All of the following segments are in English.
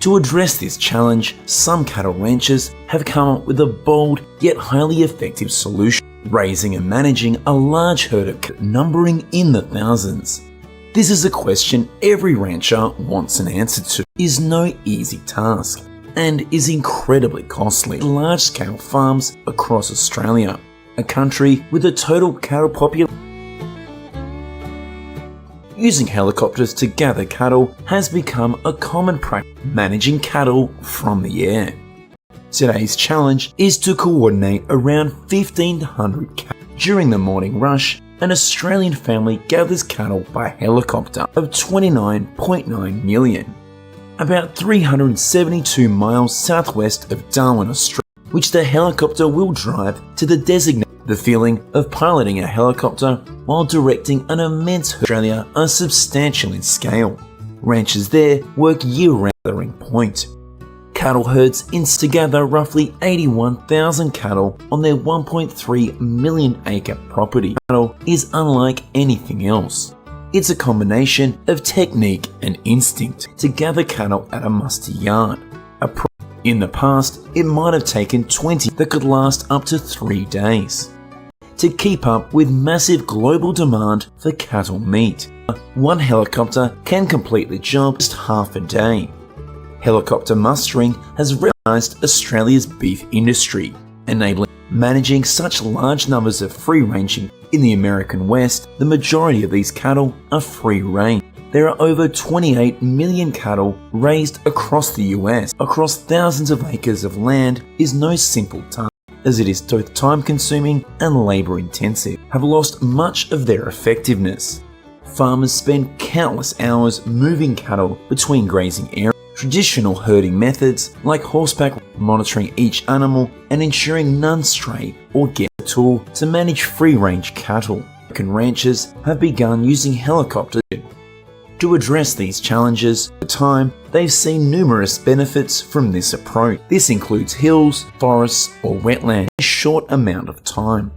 To address this challenge, some cattle ranchers have come up with a bold yet highly effective solution: raising and managing a large herd of cattle numbering in the thousands. This is a question every rancher wants an answer to. It is no easy task and is incredibly costly. Large-scale farms across Australia, a country with a total cattle population. Using helicopters to gather cattle has become a common practice, managing cattle from the air. Today's challenge is to coordinate around 1,500 cattle. During the morning rush, an Australian family gathers cattle by helicopter of 29.9 million, about 372 miles southwest of Darwin, Australia, which the helicopter will drive to the designated. The feeling of piloting a helicopter while directing an immense herd in Australia are substantial in scale. Ranchers there work year-round gathering point. Cattle herds gather roughly 81,000 cattle on their 1.3 million acre property. Cattle is unlike anything else. It's a combination of technique and instinct to gather cattle at a musty yard. In the past, it might have taken 20 that could last up to 3 days. To keep up with massive global demand for cattle meat, one helicopter can complete the job in just half a day. Helicopter mustering has revolutionized Australia's beef industry, enabling managing such large numbers of free-ranging. In the American West, the majority of these cattle are free-range. There are over 28 million cattle raised across the US. Across thousands of acres of land is no simple task, as it is both time-consuming and labor-intensive, have lost much of their effectiveness. Farmers spend countless hours moving cattle between grazing areas. Traditional herding methods like horseback monitoring each animal and ensuring none stray or get a tool to manage free-range cattle. American ranchers have begun using helicopters. To address these challenges, over time, they've seen numerous benefits from this approach. This includes hills, forests, or wetlands in a short amount of time.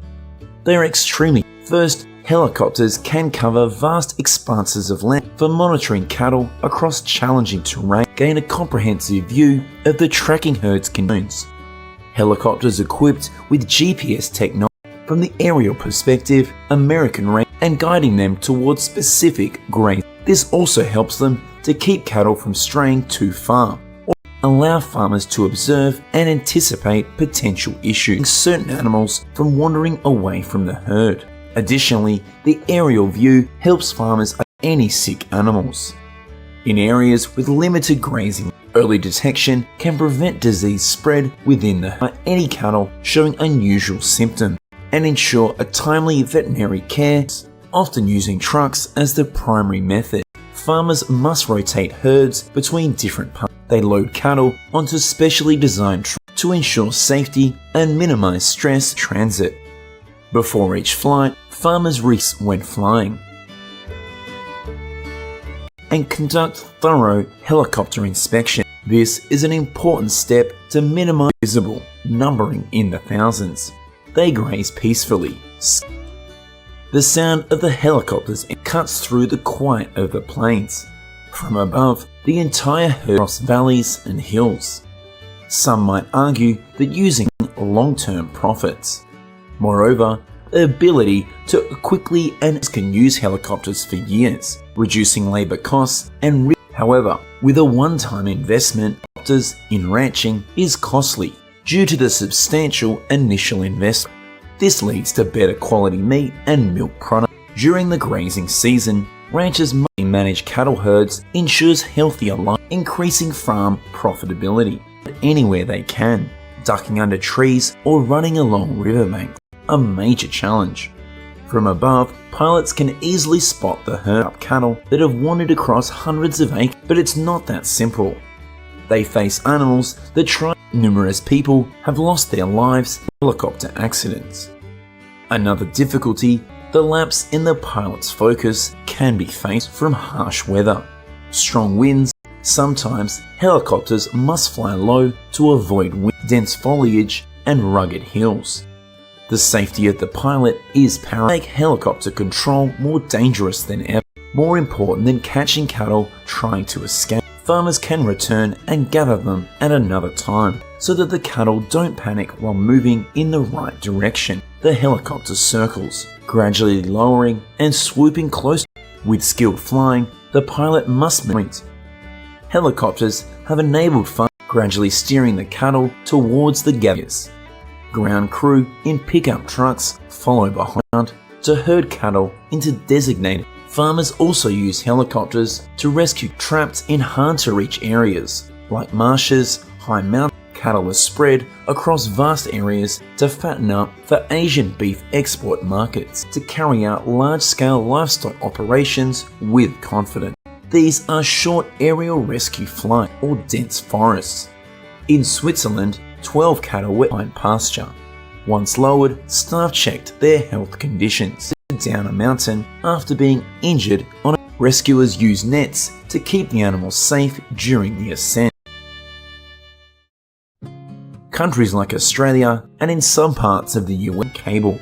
They are extremely. First, helicopters can cover vast expanses of land for monitoring cattle across challenging terrain, gain a comprehensive view of the tracking herd's concerns. Helicopters equipped with GPS technology from the aerial perspective, American range, and guiding them towards specific grazing. This also helps them to keep cattle from straying too far, or allow farmers to observe and anticipate potential issues, certain animals from wandering away from the herd. Additionally, the aerial view helps farmers identify any sick animals. In areas with limited grazing, early detection can prevent disease spread within the herd. Any cattle showing unusual symptoms and ensure a timely veterinary care, often using trucks as the primary method. Farmers must rotate herds between different parts. They load cattle onto specially designed trucks to ensure safety and minimize stress transit. Before each flight, farmers rest when flying and conduct thorough helicopter inspection. This is an important step to minimize visible numbering in the thousands. They graze peacefully. The sound of the helicopters cuts through the quiet of the plains. From above, the entire herd across valleys and hills. Some might argue that using long-term profits. Moreover, the ability to quickly and can use helicopters for years, reducing labor costs and risk. However, with a one-time investment, helicopters in ranching is costly due to the substantial initial investment. This leads to better quality meat and milk products. During the grazing season, ranchers must manage cattle herds, ensures healthier life, increasing farm profitability anywhere they can, ducking under trees or running along riverbanks. A major challenge. From above, pilots can easily spot the herd of cattle that have wandered across hundreds of acres, but it's not that simple. They face animals that try. Numerous people have lost their lives in helicopter accidents. Another difficulty, the lapse in the pilot's focus can be faced from harsh weather. Strong winds. Sometimes helicopters must fly low to avoid wind, dense foliage, and rugged hills. The safety of the pilot is paramount. Make helicopter control more dangerous than ever, more important than catching cattle trying to escape. farmers can return and gather them at another time so that the cattle don't panic while moving in the right direction. The helicopter circles, gradually lowering and swooping close. With skilled flying, the pilot must point. Helicopters have enabled farmers gradually steering the cattle towards the gatherers. Ground crew in pickup trucks follow behind to herd cattle into designated. Farmers also use helicopters to rescue trapped in hard-to-reach areas, like marshes, high mountains. Cattle are spread across vast areas to fatten up for Asian beef export markets to carry out large-scale livestock operations with confidence. These are short aerial rescue flight or dense forests. In Switzerland, 12 cattle were behind pasture. Once lowered, staff checked their health conditions. Down a mountain after being injured on a rescuers use nets to keep the animals safe during the ascent. Countries like Australia and in some parts of the US cable.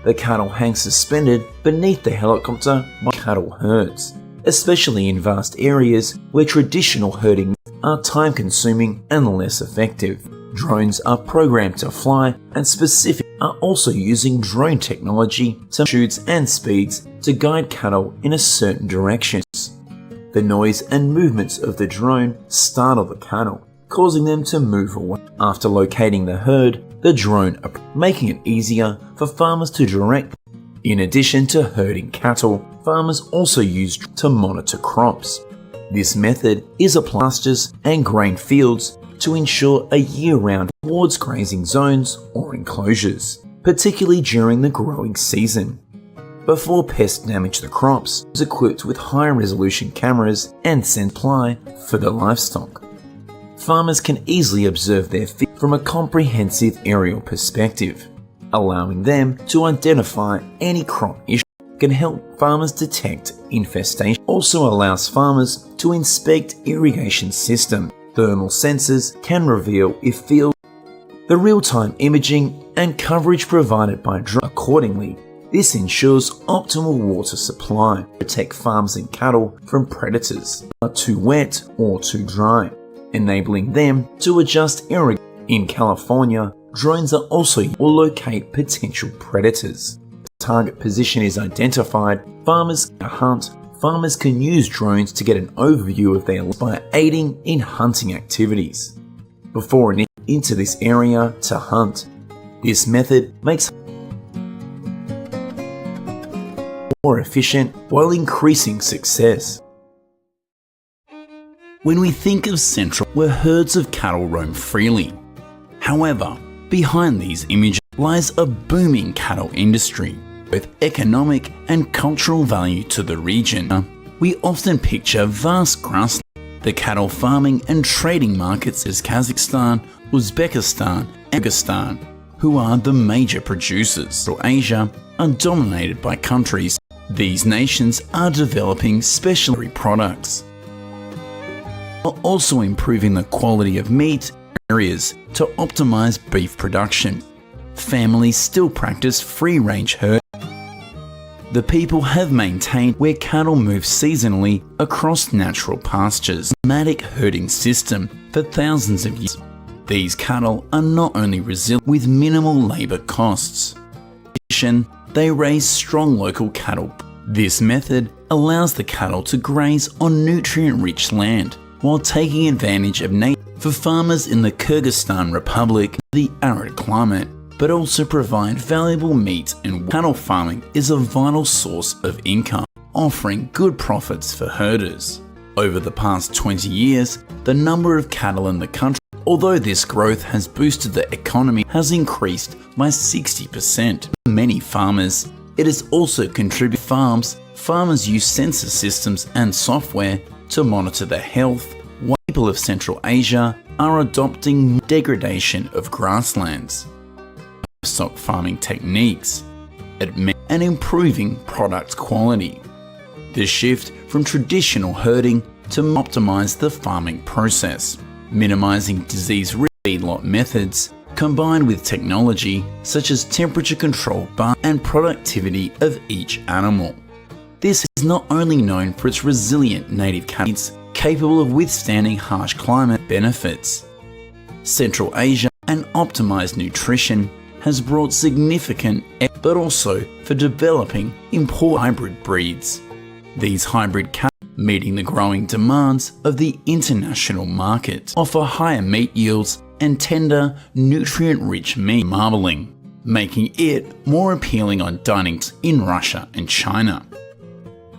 The cattle hang suspended beneath the helicopter by cattle herds, especially in vast areas where traditional herding are time-consuming and less effective. Drones are programmed to fly and specific are also using drone technology to shoots and speeds to guide cattle in a certain direction. The noise and movements of the drone startle the cattle, causing them to move away. After locating the herd, the drone making it easier for farmers to direct. In addition to herding cattle, farmers also use to monitor crops. This method is applied to pastures and grain fields to ensure a year-round towards grazing zones or enclosures, particularly during the growing season. Before pests damage the crops, it is equipped with high-resolution cameras and supply for the livestock. Farmers can easily observe their field from a comprehensive aerial perspective, allowing them to identify any crop issue. Can help farmers detect infestation. Also allows farmers to inspect irrigation systems. Thermal sensors can reveal if field. The real-time imaging and coverage provided by drone accordingly. This ensures optimal water supply, protect farms and cattle from predators are too wet or too dry, enabling them to adjust irrigation. In California, drones are also used to locate potential predators. Target position is identified. Farmers can hunt. Farmers can use drones to get an overview of their land by aiding in hunting activities before into this area to hunt. This method makes more efficient while increasing success. When we think of Central, where herds of cattle roam freely. However, behind these images lies a booming cattle industry with economic and cultural value to the region. We often picture vast grasslands. The cattle farming and trading markets as Kazakhstan, Uzbekistan, and Kyrgyzstan, who are the major producers. Central Asia are dominated by countries. These nations are developing specialty products, while also improving the quality of meat areas to optimize beef production. Families still practice free-range herding. The people have maintained where cattle move seasonally across natural pastures. Nomadic herding system for thousands of years. These cattle are not only resilient with minimal labor costs. In addition, they raise strong local cattle. This method allows the cattle to graze on nutrient-rich land while taking advantage of nature. For farmers in the Kyrgyzstan Republic, the arid climate, but also provide valuable meat, and cattle farming is a vital source of income, offering good profits for herders. Over the past 20 years, the number of cattle in the country, although this growth has boosted the economy, has increased by 60%. For many farmers, it has also contributed to farms. Farmers use sensor systems and software to monitor the health. While people of Central Asia are adopting degradation of grasslands, livestock farming techniques, and improving product quality. The shift from traditional herding to optimize the farming process, minimizing disease risk. Feedlot methods combined with technology such as temperature control and productivity of each animal. This is not only known for its resilient native cattle, it's capable of withstanding harsh climate benefits. Central Asia and optimized nutrition has brought significant, but also for developing important hybrid breeds. These hybrid cattle, meeting the growing demands of the international market, offer higher meat yields and tender, nutrient-rich meat marbling, making it more appealing on dining in Russia and China.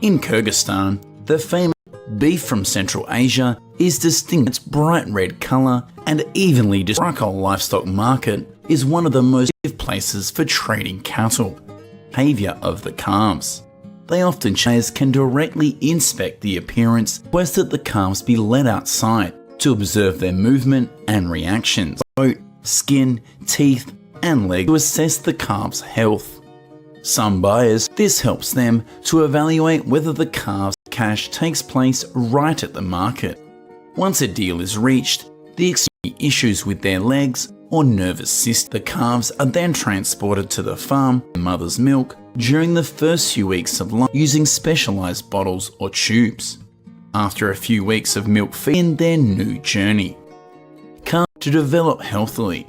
In Kyrgyzstan, the famous beef from Central Asia is distinct. Its bright red color and evenly distributed livestock market is one of the most effective places for trading cattle. Behavior of the calves. They often can directly inspect the appearance, request that the calves be led outside to observe their movement and reactions, coat, skin, teeth, and legs to assess the calf's health. Some buyers, this helps them to evaluate whether the calf's cash takes place right at the market. Once a deal is reached, the issues with their legs or nervous system. The calves are then transported to the farm for mother's milk during the first few weeks of life using specialized bottles or tubes. After a few weeks of milk feed in their new journey. Calves to develop healthily.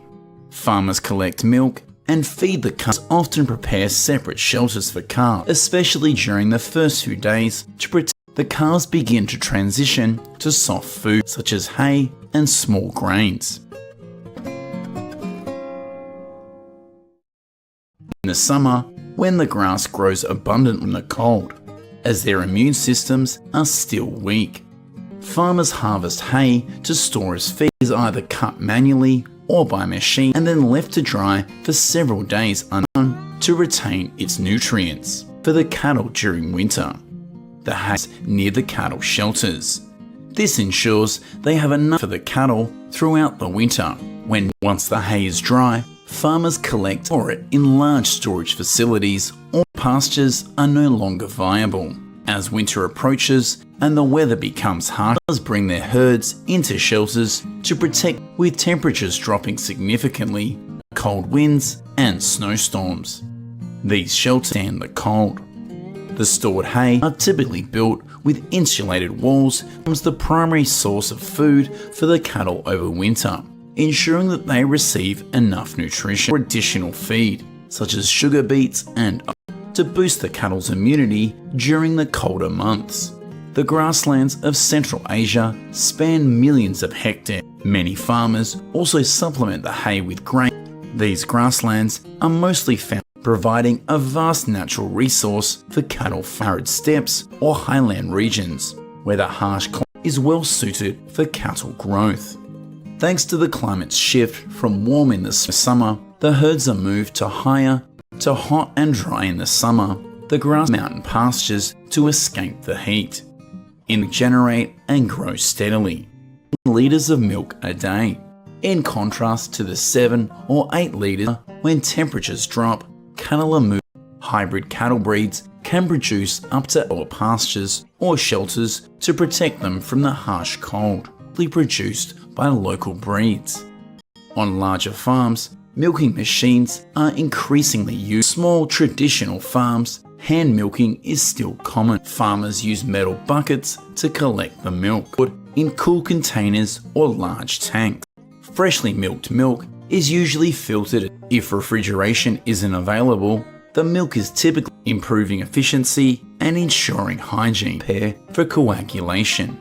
Farmers collect milk and feed the calves, often prepare separate shelters for calves, especially during the first few days to protect. The calves begin to transition to soft food such as hay and small grains. In the summer, when the grass grows abundant in the cold, as their immune systems are still weak. Farmers harvest hay to store as feed, is either cut manually or by machine and then left to dry for several days to retain its nutrients. For the cattle during winter, the hay is near the cattle shelters. This ensures they have enough for the cattle throughout the winter. Once the hay is dry, farmers collect or it in large storage facilities or pastures are no longer viable. As winter approaches and the weather becomes harsh, farmers bring their herds into shelters to protect, with temperatures dropping significantly, cold winds and snowstorms. These shelters stand the cold. The stored hay are typically built with insulated walls and becomes the primary source of food for the cattle over winter, ensuring that they receive enough nutrition or additional feed, such as sugar beets and to boost the cattle's immunity during the colder months. The grasslands of Central Asia span millions of hectares. Many farmers also supplement the hay with grain. These grasslands are mostly found, providing a vast natural resource for cattle. Arid steppes or highland regions, where the harsh climate is well suited for cattle growth. Thanks to the climate's shift from warm in the summer, the herds are moved to hot and dry in the summer, the grass mountain pastures to escape the heat. Generate and grow steadily. Liters of milk a day. In contrast to the 7 or 8 liters when temperatures drop, cattle are moved. Hybrid cattle breeds can produce up to pastures or shelters to protect them from the harsh cold, produced by local breeds. On larger farms, milking machines are increasingly used. Small traditional farms, hand milking is still common. Farmers use metal buckets to collect the milk, put in cool containers or large tanks. Freshly milked milk is usually filtered. If refrigeration isn't available, the milk is typically improving efficiency and ensuring hygiene. Prepare for coagulation.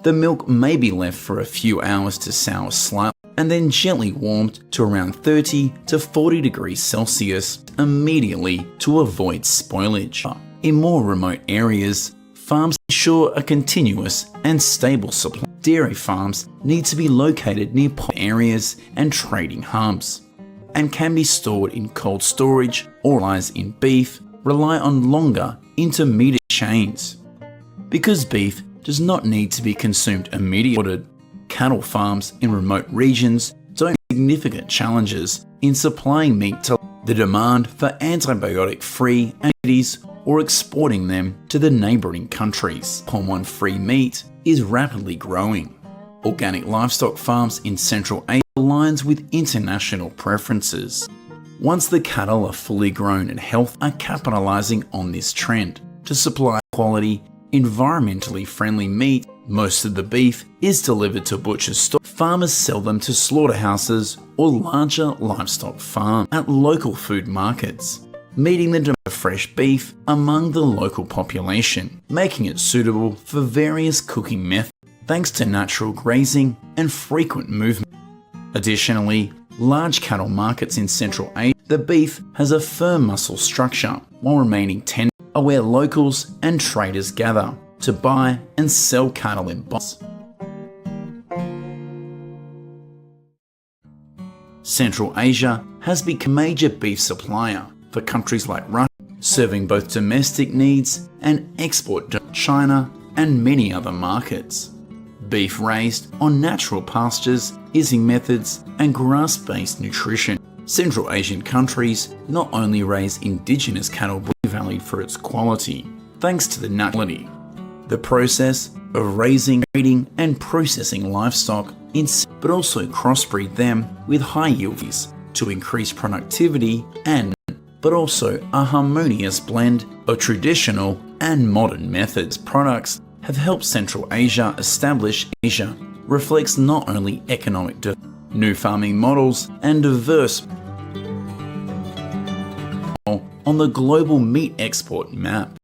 The milk may be left for a few hours to sour slightly and then gently warmed to around 30 to 40 degrees Celsius immediately to avoid spoilage. In more remote areas, farms ensure a continuous and stable supply. Dairy farms need to be located near areas and trading hubs, and can be stored in cold storage or lies in beef, rely on longer intermediate chains. Because beef does not need to be consumed immediately, cattle farms in remote regions don't have significant challenges in supplying meat to the demand for antibiotic-free activities or exporting them to the neighbouring countries. Hormone-free meat is rapidly growing. Organic livestock farms in Central Asia aligns with international preferences. Once the cattle are fully grown and healthy, are capitalizing on this trend. to supply quality, environmentally friendly meat. Most of the beef is delivered to butcher stores. Farmers sell them to slaughterhouses or larger livestock farms at local food markets, meeting the demand for fresh beef among the local population, making it suitable for various cooking methods thanks to natural grazing and frequent movement. Additionally, large cattle markets in Central Asia, the beef has a firm muscle structure while remaining tender, are where locals and traders gather to buy and sell cattle in bulk. Central Asia has become a major beef supplier for countries like Russia, serving both domestic needs and export to China and many other markets. Beef raised on natural pastures, grazing methods, and grass-based nutrition. Central Asian countries not only raise indigenous cattle but valued for its quality, thanks to the naturality. The process of raising, breeding, and processing livestock, but also crossbreed them with high yields to increase productivity but also a harmonious blend of traditional and modern methods. Products have helped Central Asia establish Asia reflects not only economic new farming models and diverse on the global meat export map.